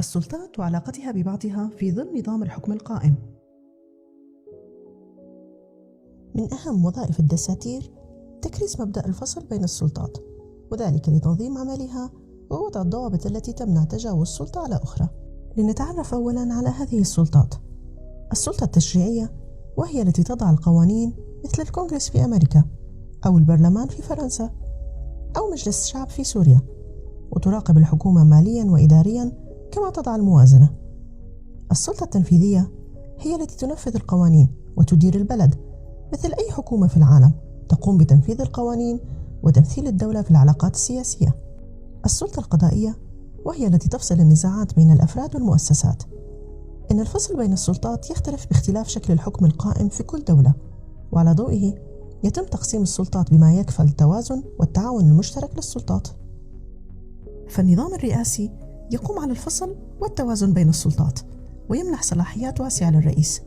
السلطات وعلاقتها ببعضها في ظل نظام الحكم القائم. من أهم وظائف الدساتير تكريس مبدأ الفصل بين السلطات، وذلك لتنظيم عملها ووضع الضوابط التي تمنع تجاوز سلطة على أخرى. لنتعرف أولاً على هذه السلطات. السلطة التشريعية، وهي التي تضع القوانين مثل الكونغرس في أمريكا أو البرلمان في فرنسا أو مجلس الشعب في سوريا، وتراقب الحكومة مالياً وإدارياً كما تضع الموازنة. السلطة التنفيذية هي التي تنفذ القوانين وتدير البلد مثل أي حكومة في العالم، تقوم بتنفيذ القوانين وتمثيل الدولة في العلاقات السياسية. السلطة القضائية، وهي التي تفصل النزاعات بين الأفراد والمؤسسات. إن الفصل بين السلطات يختلف باختلاف شكل الحكم القائم في كل دولة، وعلى ضوئه يتم تقسيم السلطات بما يكفل التوازن والتعاون المشترك للسلطات. فالنظام الرئاسي يقوم على الفصل والتوازن بين السلطات، ويمنح صلاحيات واسعة للرئيس.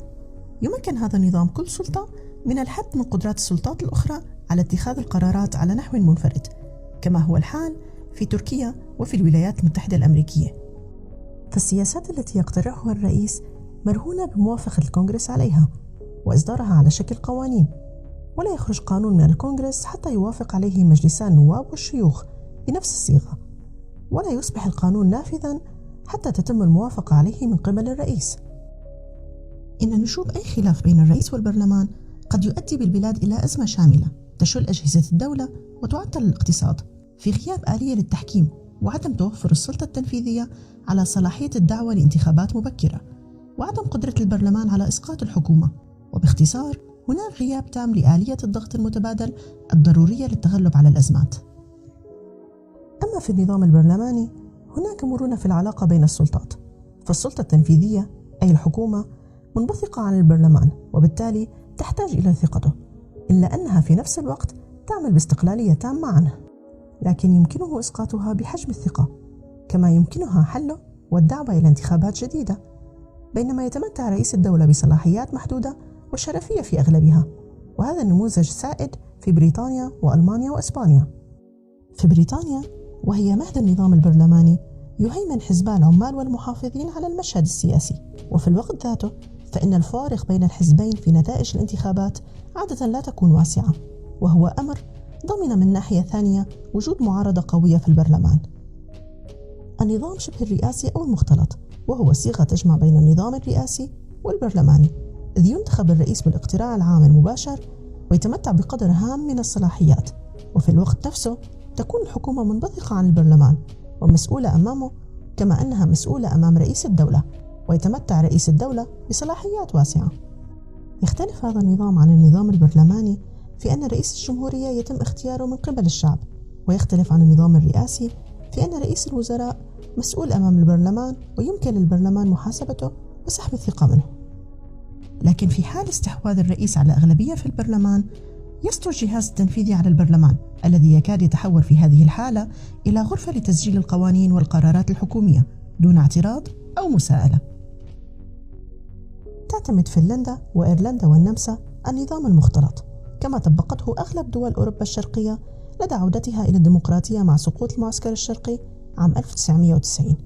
يمكن هذا النظام كل سلطة من الحد من قدرات السلطات الأخرى على اتخاذ القرارات على نحو منفرد، كما هو الحال في تركيا وفي الولايات المتحدة الأمريكية. فالسياسات التي يقترحها الرئيس مرهونة بموافقة الكونغرس عليها وإصدارها على شكل قوانين، ولا يخرج قانون من الكونغرس حتى يوافق عليه مجلسان النواب والشيوخ بنفس الصيغة، ولا يصبح القانون نافذاً حتى تتم الموافقة عليه من قبل الرئيس. إن نشوب أي خلاف بين الرئيس والبرلمان قد يؤدي بالبلاد إلى أزمة شاملة تشل أجهزة الدولة وتعطل الاقتصاد، في غياب آلية للتحكيم وعدم توفر السلطة التنفيذية على صلاحية الدعوة لانتخابات مبكرة، وعدم قدرة البرلمان على إسقاط الحكومة. وباختصار، هناك غياب تام لآلية الضغط المتبادل الضرورية للتغلب على الأزمات. أما في النظام البرلماني هناك مرونة في العلاقة بين السلطات، فالسلطة التنفيذية أي الحكومة منبثقة عن البرلمان، وبالتالي تحتاج إلى ثقته، إلا أنها في نفس الوقت تعمل باستقلالية تامة عنه، لكن يمكنه إسقاطها بحجم الثقة، كما يمكنها حله والدعوة إلى انتخابات جديدة. بينما يتمتع رئيس الدولة بصلاحيات محدودة وشرفية في أغلبها، وهذا النموذج سائد في بريطانيا وألمانيا وإسبانيا. في بريطانيا، وهي مهد النظام البرلماني، يهيمن حزبا العمال والمحافظين على المشهد السياسي، وفي الوقت ذاته فإن الفارق بين الحزبين في نتائج الانتخابات عادة لا تكون واسعة، وهو أمر ضمن من ناحية ثانية وجود معارضة قوية في البرلمان. النظام شبه الرئاسي أو المختلط، وهو صيغة تجمع بين النظام الرئاسي والبرلماني، إذ ينتخب الرئيس بالاقتراع العام المباشر ويتمتع بقدر هام من الصلاحيات، وفي الوقت نفسه تكون الحكومة منبثقة عن البرلمان ومسؤولة أمامه، كما أنها مسؤولة أمام رئيس الدولة، ويتمتع رئيس الدولة بصلاحيات واسعة. يختلف هذا النظام عن النظام البرلماني في أن رئيس الجمهورية يتم اختياره من قبل الشعب، ويختلف عن النظام الرئاسي في أن رئيس الوزراء مسؤول أمام البرلمان ويمكن للبرلمان محاسبته وسحب الثقة منه. لكن في حال استحواذ الرئيس على أغلبية في البرلمان، يسطو الجهاز التنفيذي على البرلمان، الذي يكاد يتحول في هذه الحالة إلى غرفة لتسجيل القوانين والقرارات الحكومية دون اعتراض أو مساءلة. تعتمد فنلندا وإيرلندا والنمسا النظام المختلط، كما طبقته أغلب دول أوروبا الشرقية لدى عودتها إلى الديمقراطية مع سقوط المعسكر الشرقي عام 1990.